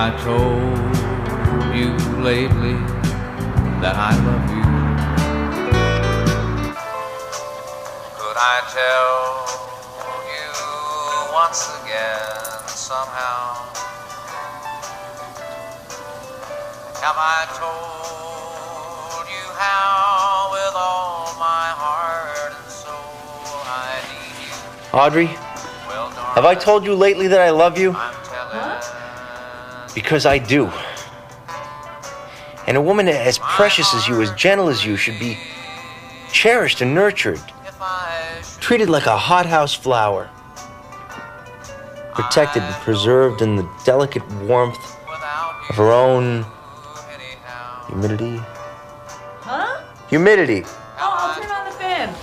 I told you lately that I love you? Could I tell you once again somehow? Have I told you how with all my heart and soul I need you? Audrey, Well, darling, have I told you lately that I love you? I'm telling Because I do. And a woman as precious as you, as gentle as you, should be cherished and nurtured, if I should treated like a hothouse flower, protected and preserved in the delicate warmth without of her own you anyhow. humidity. Huh? Humidity. Oh, I'll turn on the fan.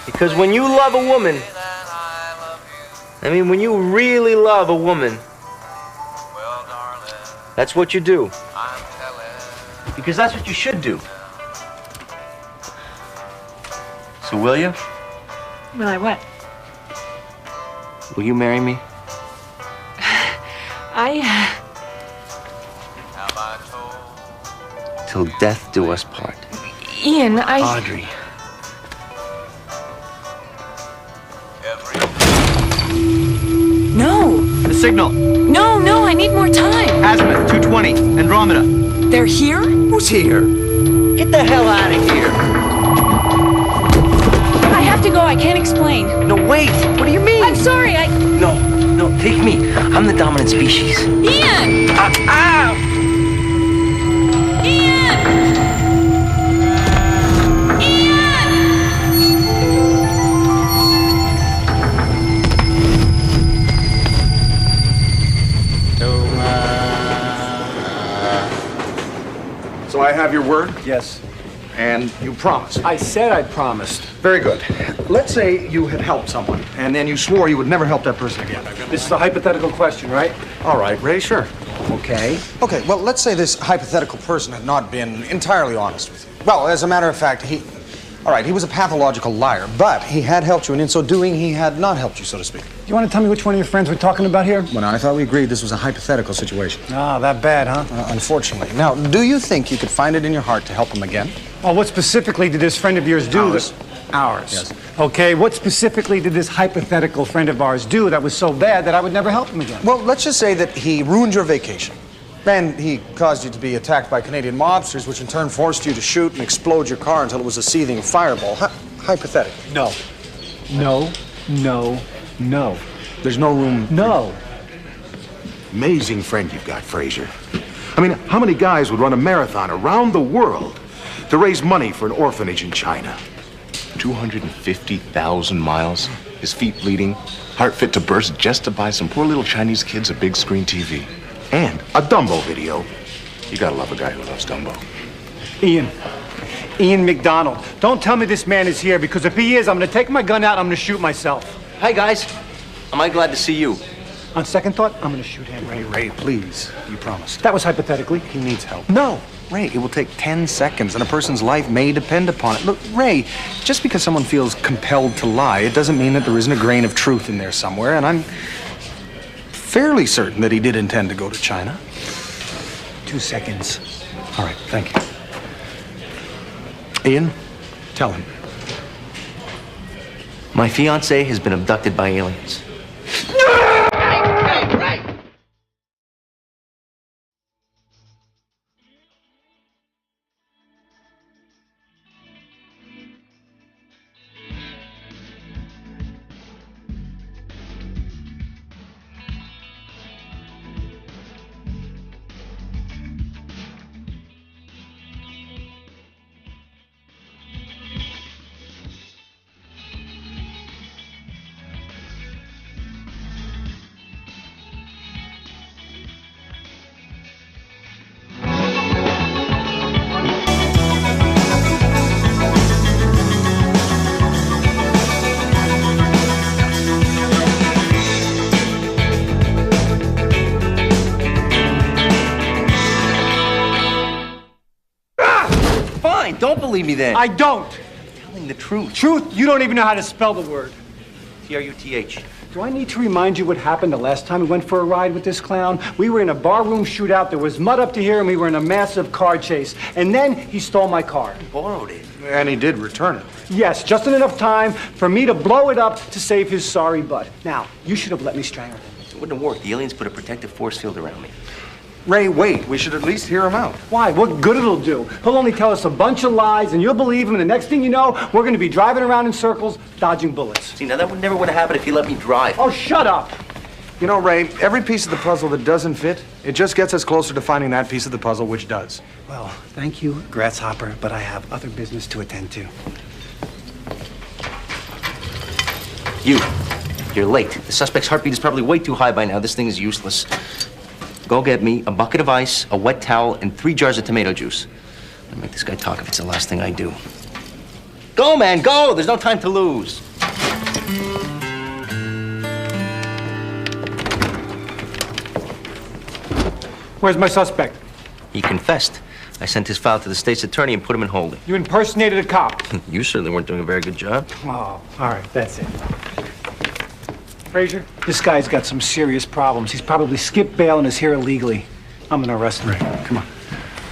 Because when you love a woman, That I love you. I mean, when you really love a woman, Well, darling, that's what you do. I'm telling. Because that's what you should do. So will you? Will I what? Will you marry me? Have I told Till death do us part. Ian, Audrey. every No! The signal. No, I need more time. Azimuth 220. Andromeda. They're here? Who's here? Get the hell out of here. I have to go, I can't explain. No, wait. What do you mean? I'm sorry, No, take me. I'm the dominant species. Ian! Ow! Ian! Ian! So I have your word, Yes. and you promised. I said I promised. Very good. Let's say you had helped someone, and then you swore you would never help that person again. This is a hypothetical question, right? All right, Ray, sure. Okay. Okay, well, let's say this hypothetical person had not been entirely honest with you. Well, as a matter of fact, he was a pathological liar, but he had helped you, and in so doing, he had not helped you, so to speak. You want to tell me which one of your friends we're talking about here? Well, now, I thought we agreed this was a hypothetical situation. Ah, that bad, huh? Unfortunately. Now, do you think you could find it in your heart to help him again? Well, what specifically did this friend of yours do? Ours. Ours. Yes. Okay, what specifically did this hypothetical friend of ours do that was so bad that I would never help him again? Well, let's just say that he ruined your vacation. And he caused you to be attacked by Canadian mobsters, which in turn forced you to shoot and explode your car until it was a seething fireball. Hypothetically. No. No. No. No. There's no room. No. Amazing friend you've got, Fraser. I mean, how many guys would run a marathon around the world to raise money for an orphanage in China? 250,000 miles, his feet bleeding, heart fit to burst just to buy some poor little Chinese kids a big screen TV. And a Dumbo video. You gotta love a guy who loves Dumbo. Ian McDonald. Don't tell me this man is here, because if he is, I'm going to take my gun out and I'm going to shoot myself. Hi, guys. Am I glad to see you? On second thought, I'm going to shoot him. Ray, please. You promised. That was hypothetically. He needs help. No, Ray, it will take 10 seconds, and a person's life may depend upon it. Look, Ray, just because someone feels compelled to lie, it doesn't mean that there isn't a grain of truth in there somewhere, and I'm fairly certain that he did intend to go to China. 2 seconds. All right, thank you. Ian, tell him. My fiancée has been abducted by aliens. Fine, don't believe me then. I don't. I'm telling the truth. Truth, you don't even know how to spell the word. Truth. Do I need to remind you what happened the last time we went for a ride with this clown? We were in a barroom shootout. There was mud up to here, and we were in a massive car chase. And then he stole my car. Borrowed it. And he did return it. Yes, just in enough time for me to blow it up to save his sorry butt. Now, you should have let me strangle him. It wouldn't have worked. The aliens put a protective force field around me. Ray, wait. We should at least hear him out. Why? What good it'll do? He'll only tell us a bunch of lies, and you'll believe him, and the next thing you know, we're going to be driving around in circles, dodging bullets. See, now that never would have happened if you let me drive. Oh, shut up! You know, Ray, every piece of the puzzle that doesn't fit, it just gets us closer to finding that piece of the puzzle which does. Well, thank you, Grasshopper, but I have other business to attend to. You're late. The suspect's heartbeat is probably way too high by now. This thing is useless. Go get me a bucket of ice, a wet towel, and 3 jars of tomato juice. I'll make this guy talk if it's the last thing I do. Go, man, go! There's no time to lose. Where's my suspect? He confessed. I sent his file to the state's attorney and put him in holding. You impersonated a cop. You certainly weren't doing a very good job. Oh, all right, that's it. Frazier, this guy's got some serious problems. He's probably skipped bail and is here illegally. I'm gonna arrest him. Ray, come on.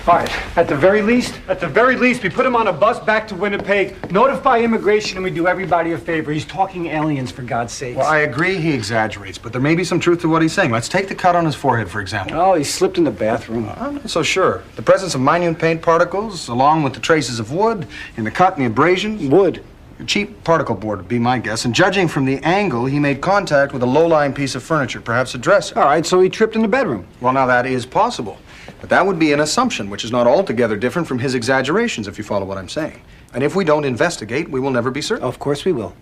All right, at the very least, we put him on a bus back to Winnipeg, notify immigration, and we do everybody a favor. He's talking aliens, for God's sakes. Well, I agree he exaggerates, but there may be some truth to what he's saying. Let's take the cut on his forehead, for example. Oh, he slipped in the bathroom. I'm not so sure. The presence of minute paint particles, along with the traces of wood in the cut and the abrasions. Wood. A cheap particle board would be my guess. And judging from the angle, he made contact with a low-lying piece of furniture, perhaps a dresser. All right, so he tripped in the bedroom. Well, now that is possible. But that would be an assumption, which is not altogether different from his exaggerations, if you follow what I'm saying. And if we don't investigate, we will never be certain. Of course we will.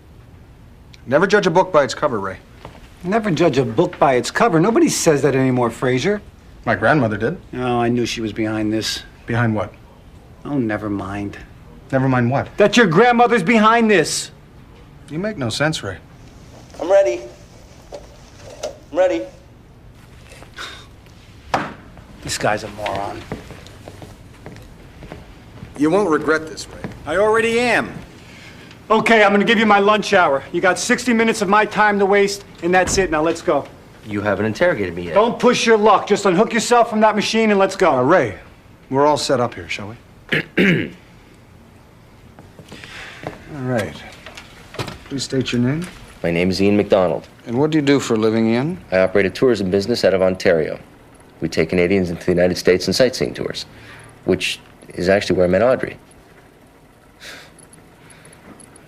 Never judge a book by its cover, Ray. Never judge a book by its cover. Nobody says that anymore, Frazier. My grandmother did. Oh, I knew she was behind this. Behind what? Oh, never mind. Never mind what? That your grandmother's behind this. You make no sense, Ray. I'm ready. I'm ready. This guy's a moron. You won't regret this, Ray. I already am. Okay, I'm gonna give you my lunch hour. You got 60 minutes of my time to waste, and that's it. Now let's go. You haven't interrogated me yet. Don't push your luck. Just unhook yourself from that machine and let's go. Ray, we're all set up here, shall we? All right. Please state your name. My name is Ian McDonald. And what do you do for a living, Ian? I operate a tourism business out of Ontario. We take Canadians into the United States on sightseeing tours, which is actually where I met Audrey.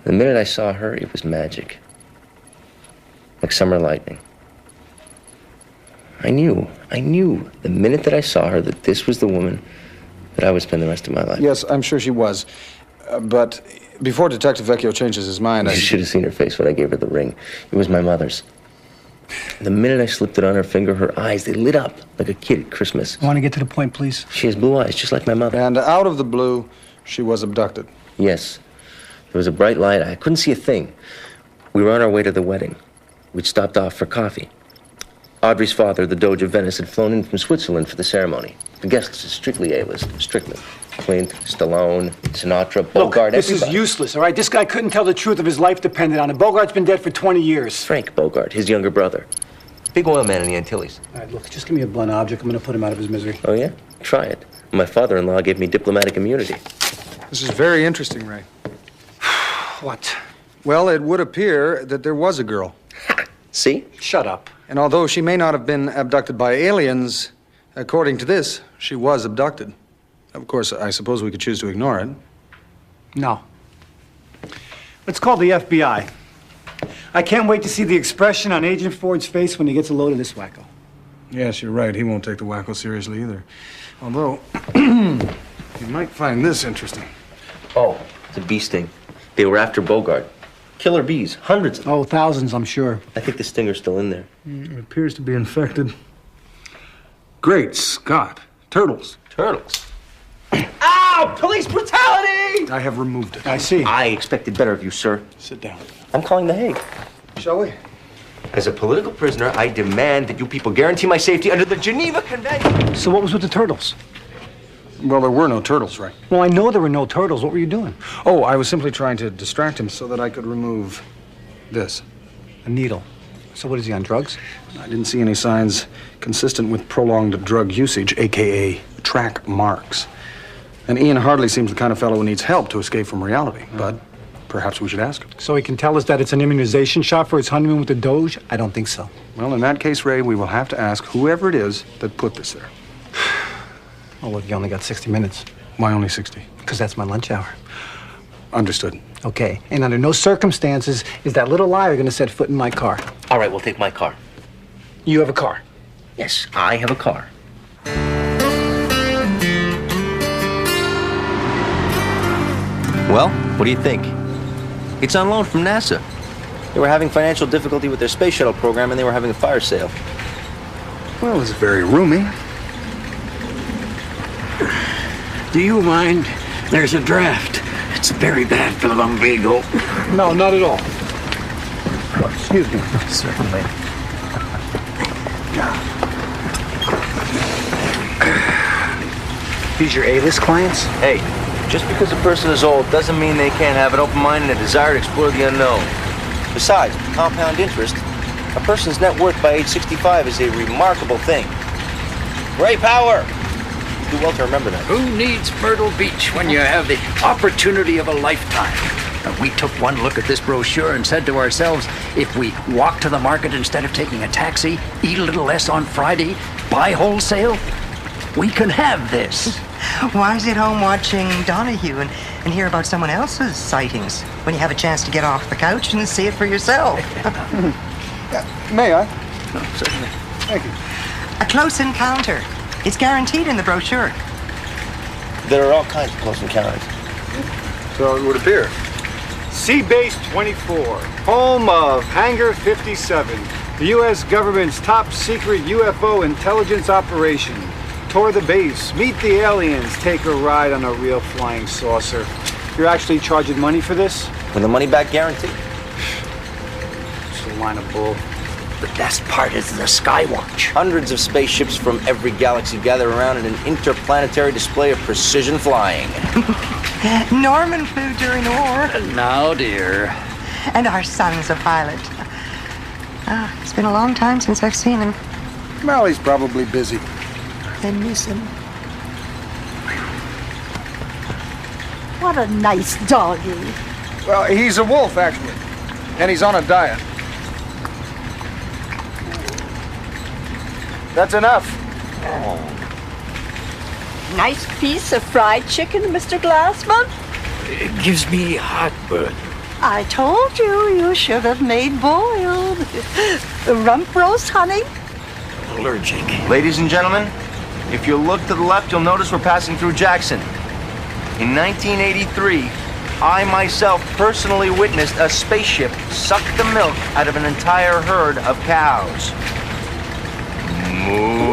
The minute I saw her, it was magic. Like summer lightning. I knew the minute that I saw her that this was the woman that I would spend the rest of my life. Yes, I'm sure she was. But before Detective Vecchio changes his mind, You should have seen her face when I gave her the ring. It was my mother's. The minute I slipped it on her finger, her eyes, they lit up like a kid at Christmas. Want to get to the point, please? She has blue eyes, just like my mother. And out of the blue, she was abducted. Yes. There was a bright light. I couldn't see a thing. We were on our way to the wedding. We'd stopped off for coffee. Audrey's father, the Doge of Venice, had flown in from Switzerland for the ceremony. The guests are strictly A-list, strictly. Clint, Stallone, Sinatra, Bogart, Look, this everybody. is useless, all right? This guy couldn't tell the truth if his life depended on it. Bogart's been dead for 20 years. Frank Bogart, his younger brother. Big oil man in the Antilles. All right, look, just give me a blunt object. I'm going to put him out of his misery. Oh, yeah? Try it. My father-in-law gave me diplomatic immunity. This is very interesting, Ray. What? Well, it would appear that there was a girl. See? Shut up. And although she may not have been abducted by aliens, according to this, she was abducted. Of course, I suppose we could choose to ignore it. No. Let's call the FBI. I can't wait to see the expression on Agent Ford's face when he gets a load of this wacko. Yes, you're right. He won't take the wacko seriously either. Although, you might find this interesting. Oh, it's a bee sting. They were after Bogart. Killer bees, hundreds of them. Oh, thousands, I'm sure. I think the stinger's still in there. It appears to be infected. Great Scott. Turtles. Turtles. Ow! Police brutality! I have removed it. I see. I expected better of you, sir. Sit down. I'm calling The Hague. Shall we? As a political prisoner, I demand that you people guarantee my safety under the Geneva Convention. So what was with the turtles? Well, there were no turtles, right? Well, I know there were no turtles. What were you doing? Oh, I was simply trying to distract him so that I could remove this. A needle. So what is he, on drugs? I didn't see any signs consistent with prolonged drug usage, a.k.a. track marks. And Ian hardly seems the kind of fellow who needs help to escape from reality, but perhaps we should ask him. So he can tell us that it's an immunization shot for his honeymoon with the Doge? I don't think so. Well, in that case, Ray, we will have to ask whoever it is that put this there. Oh, look, you only got 60 minutes. Why only 60? Because that's my lunch hour. Understood. Okay, and under no circumstances is that little liar going to set foot in my car. All right, we'll take my car. You have a car. Yes, I have a car. Well, what do you think? It's on loan from NASA. They were having financial difficulty with their space shuttle program, and they were having a fire sale. Well, it's very roomy. Do you mind? There's a draft. It's very bad for the lumbago. No, not at all. Oh, excuse me. Certainly. These your A-list clients? Hey, just because a person is old doesn't mean they can't have an open mind and a desire to explore the unknown. Besides, compound interest, a person's net worth by age 65 is a remarkable thing. Ray Power! Do well to remember that. Who needs Myrtle Beach when you have the opportunity of a lifetime? We took one look at this brochure and said to ourselves, if we walk to the market instead of taking a taxi, eat a little less on Friday, buy wholesale, we can have this. Why sit home watching Donahue and hear about someone else's sightings when you have a chance to get off the couch and see it for yourself? May I? Oh, certainly. Thank you. A close encounter. It's guaranteed in the brochure. There are all kinds of close encounters. So it would appear. Sea Base 24, home of Hangar 57, the U.S. government's top secret UFO intelligence operation. Tour the base, meet the aliens, take a ride on a real flying saucer. You're actually charging money for this? With a money-back guarantee. It's a line of bull. The best part is the Skywatch. Hundreds of spaceships from every galaxy gather around in an interplanetary display of precision flying. Norman flew during the war. Now, dear. And our son's a pilot. It's been a long time since I've seen him. Well, he's probably busy. I miss him. What a nice doggy. Well, he's a wolf, actually. And he's on a diet. That's enough. Nice piece of fried chicken, Mr. Glassman. It gives me heartburn. I told you should have made boiled. The rump roast, honey. Allergic. Ladies and gentlemen, if you look to the left, you'll notice we're passing through Jackson. In 1983, I myself personally witnessed a spaceship suck the milk out of an entire herd of cows. Moo.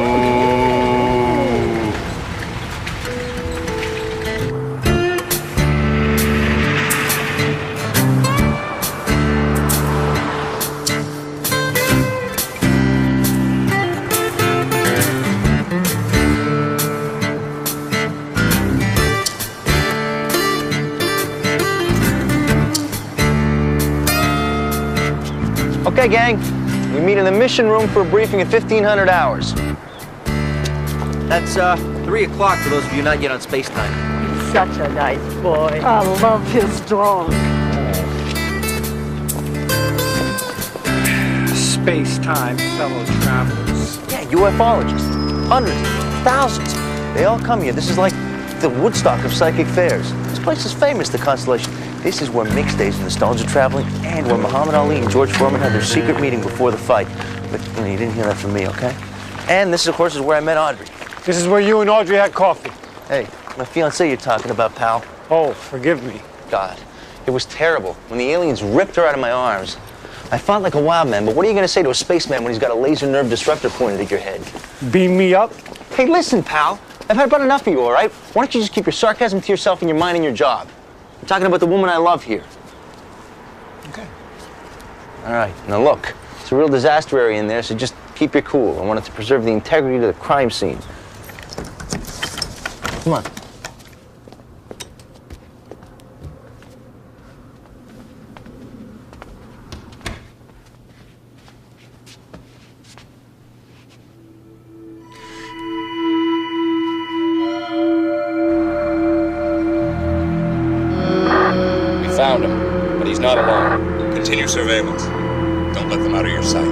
Okay, gang. We meet in the mission room for a briefing at 1500 hours. That's 3 o'clock for those of you not yet on space time. He's such a nice boy. I love his dog. Space-time fellow travelers. Yeah, ufologists. Hundreds, thousands. They all come here. This is like the Woodstock of psychic fairs. This place is famous, the Constellation. This is where Mick stays when the Stones are traveling, and where Muhammad Ali and George Foreman had their secret meeting before the fight. But you didn't hear that from me, okay? And this, of course, is where I met Audrey. This is where you and Audrey had coffee. Hey, my fiancée you're talking about, pal. Oh, forgive me. God, it was terrible. When the aliens ripped her out of my arms, I fought like a wild man, but what are you going to say to a spaceman when he's got a laser nerve disruptor pointed at your head? Beam me up? Hey, listen, pal. I've had about enough of you, all right? Why don't you just keep your sarcasm to yourself and your mind and your job? I'm talking about the woman I love here. Okay. All right, now look, it's a real disaster area in there, so just keep your cool. I wanted to preserve the integrity of the crime scene. Come on. not alone. Continue surveillance. Don't let them out of your sight.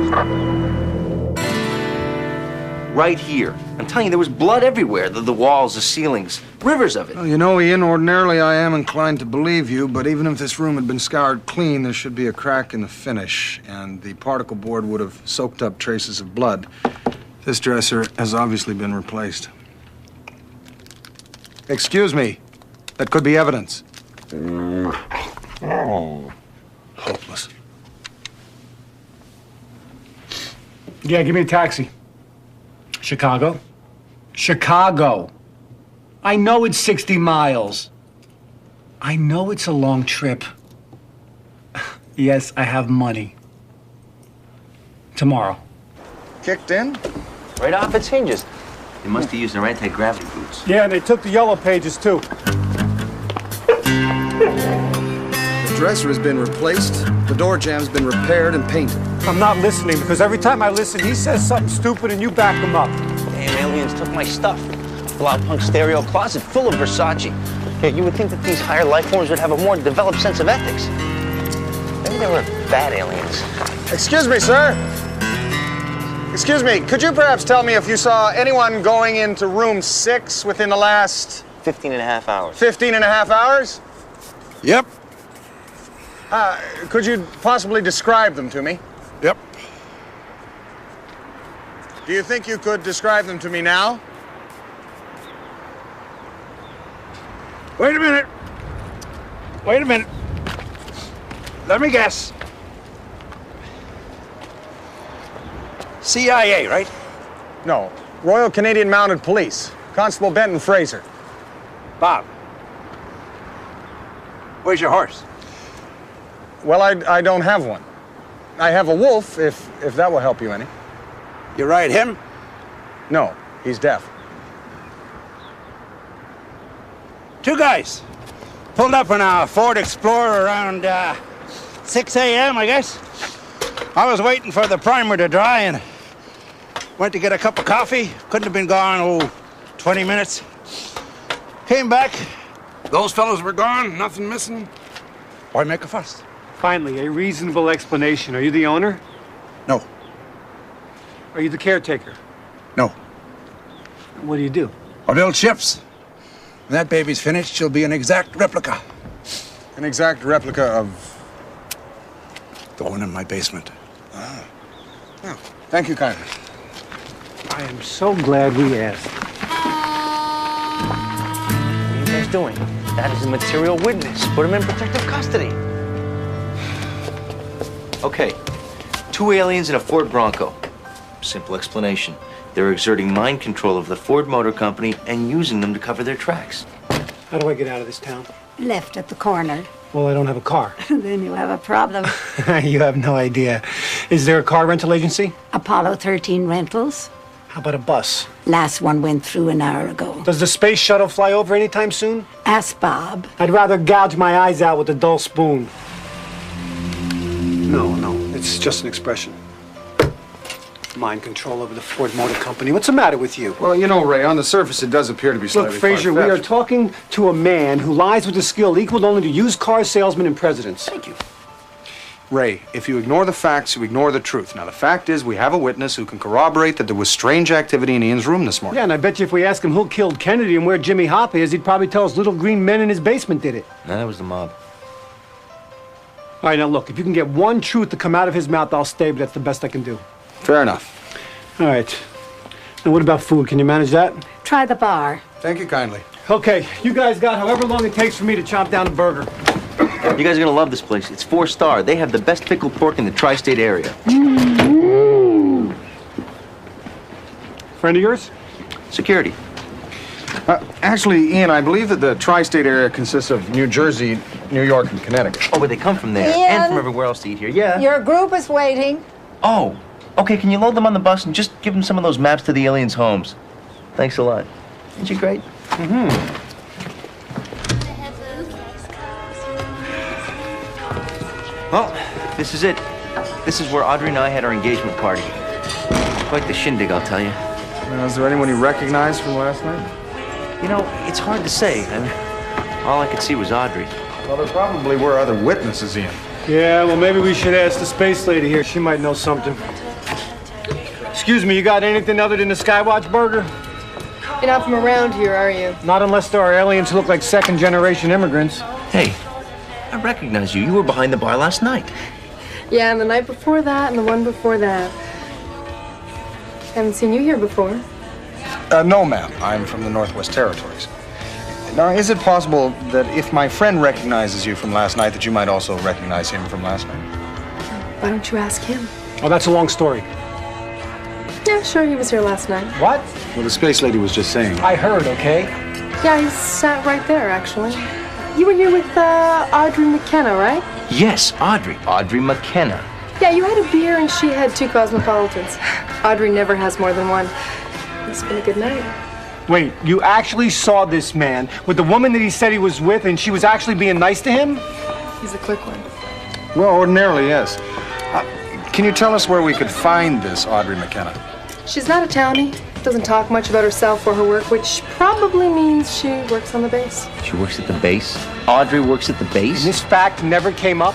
Right here. I'm telling you, there was blood everywhere. The walls, the ceilings, rivers of it. Well, you know, Ian, ordinarily I am inclined to believe you, but even if this room had been scoured clean, there should be a crack in the finish, and the particle board would have soaked up traces of blood. This dresser has obviously been replaced. Excuse me. That could be evidence. Oh. Hopeless. Yeah, give me a taxi. Chicago? Chicago. I know it's 60 miles. I know it's a long trip. Yes, I have money. Tomorrow. Kicked in? Right off its hinges. They must have used their anti-gravity boots. Yeah, and they took the yellow pages, too. The dresser has been replaced. The door jam's been repaired and painted. I'm not listening, because every time I listen, he says something stupid and you back him up. Damn aliens took my stuff. Blood punk stereo closet full of Versace. Yeah, you would think that these higher life forms would have a more developed sense of ethics. Maybe they were bad aliens. Excuse me, sir. Excuse me, could you perhaps tell me if you saw anyone going into room 6 within the last... 15 and a half hours. 15 and a half hours? Yep. Could you possibly describe them to me? Yep. Do you think you could describe them to me now? Wait a minute. Wait a minute. Let me guess. CIA, right? No. Royal Canadian Mounted Police. Constable Benton Fraser. Bob. Where's your horse? Well, I don't have one. I have a wolf, if that will help you any. You ride him? No, he's deaf. Two guys. Pulled up in a Ford Explorer around 6 a.m., I guess. I was waiting for the primer to dry and went to get a cup of coffee. Couldn't have been gone, 20 minutes. Came back. Those fellows were gone, nothing missing. Why make a fuss? Finally, a reasonable explanation. Are you the owner? No. Are you the caretaker? No. What do you do? I build ships. When that baby's finished, she'll be an exact replica. An exact replica of... The one in my basement. Oh, thank you kindly. I am so glad we asked. What are you guys doing? That is a material witness. Put him in protective custody. Okay. 2 aliens in a Ford Bronco. Simple explanation. They're exerting mind control of the Ford Motor Company and using them to cover their tracks. How do I get out of this town? Left at the corner. Well, I don't have a car. Then you have a problem. You have no idea. Is there a car rental agency? Apollo 13 Rentals. How about a bus? Last one went through an hour ago. Does the space shuttle fly over anytime soon? Ask Bob. I'd rather gouge my eyes out with a dull spoon. No, it's just an expression. Mind control over the Ford Motor Company. What's the matter with you? Well, you know, Ray, on the surface it does appear to be slightly Look, Fraser, we are far-fetched. talking to a man who lies with a skill equal only to used car salesmen and presidents. Thank you. Ray, if you ignore the facts, you ignore the truth. Now, the fact is we have a witness who can corroborate that there was strange activity in Ian's room this morning. Yeah, and I bet you if we ask him who killed Kennedy and where Jimmy Hop is, he'd probably tell us little green men in his basement did it. No, that was the mob. All right, now look, if you can get one truth to come out of his mouth, I'll stay, but that's the best I can do. Fair enough. All right. And what about food? Can you manage that? Try the bar. Thank you kindly. Okay, you guys got however long it takes for me to chomp down a burger. You guys are gonna love this place. It's 4-star. They have the best pickled pork in the tri-state area. Friend of yours? Security. Actually, Ian, I believe that the tri-state area consists of New Jersey, New York, and Connecticut. Oh, but they come from there Ian? and from everywhere else to eat here. Yeah. Your group is waiting. Oh, okay. Can you load them on the bus and just give them some of those maps to the aliens' homes? Thanks a lot. Isn't she great? Mm-hmm. Well, this is it. This is where Audrey and I had our engagement party. Quite the shindig, I'll tell you. Now, is there anyone you recognize from last night? You know, it's hard to say. I mean, all I could see was Audrey. Well, there probably were other witnesses, Ian. Yeah, well, maybe we should ask the space lady here. She might know something. Excuse me, you got anything other than the Skywatch burger? You're not from around here, are you? Not unless there are aliens who look like second-generation immigrants. Hey, I recognize you. You were behind the bar last night. Yeah, and the night before that, and the one before that. Haven't seen you here before. No, ma'am. I'm from the Northwest Territories. Now, is it possible that if my friend recognizes you from last night, that you might also recognize him from last night? Why don't you ask him? Oh, that's a long story. Yeah, sure, he was here last night. What? Well, the space lady was just saying. I heard, okay? Yeah, he sat right there, actually. You were here with Audrey McKenna, right? Yes, Audrey. Audrey McKenna. Yeah, you had a beer and she had 2 cosmopolitans. Audrey never has more than one. It's been a good night. Wait, you actually saw this man with the woman that he said he was with, and she was actually being nice to him? He's a quick one. Well, ordinarily, yes. Can you tell us where we could find this Audrey McKenna? She's not a townie. Doesn't talk much about herself or her work, which probably means she works on the base. She works at the base? Audrey works at the base? And this fact never came up?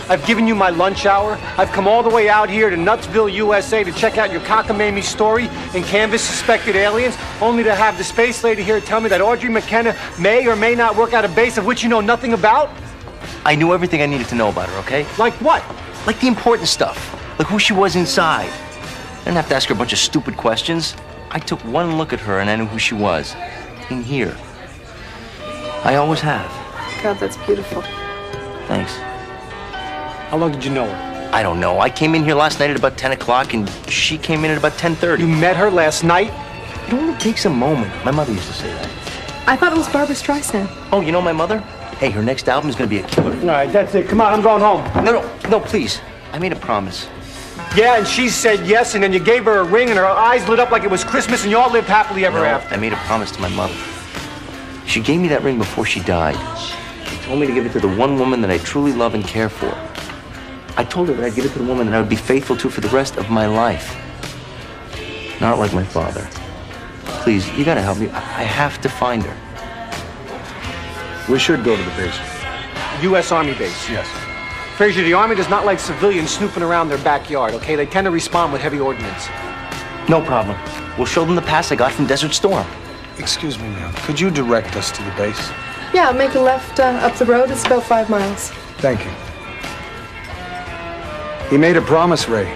I've given you my lunch hour. I've come all the way out here to Nutsville, USA to check out your cockamamie story and canvass suspected aliens, only to have the space lady here tell me that Audrey McKenna may or may not work at a base of which you know nothing about? I knew everything I needed to know about her, okay? Like what? Like the important stuff. Like who she was inside. I didn't have to ask her a bunch of stupid questions. I took one look at her and I knew who she was. In here. I always have. God, that's beautiful. Thanks. How long did you know her? I don't know. I came in here last night at about 10 o'clock and she came in at about 10:30. You met her last night? It only takes a moment. My mother used to say that. I thought it was Barbra Streisand. Oh, you know my mother? Hey, her next album is going to be a killer. All right, that's it. Come on, I'm going home. No, please. I made a promise. Yeah, and she said yes, and then you gave her a ring, and her eyes lit up like it was Christmas, and you all lived happily ever after. I made a promise to my mother. She gave me that ring before she died. She told me to give it to the one woman that I truly love and care for. I told her that I'd give it to the woman that I would be faithful to for the rest of my life. Not like my father. Please, you gotta help me. I have to find her. We should go to the base. U.S. Army base. Yes. Frazier, the Army does not like civilians snooping around their backyard, okay? They tend to respond with heavy ordnance. No problem. We'll show them the pass I got from Desert Storm. Excuse me, ma'am. Could you direct us to the base? Yeah, make a left up the road. It's about 5 miles. Thank you. He made a promise, Ray.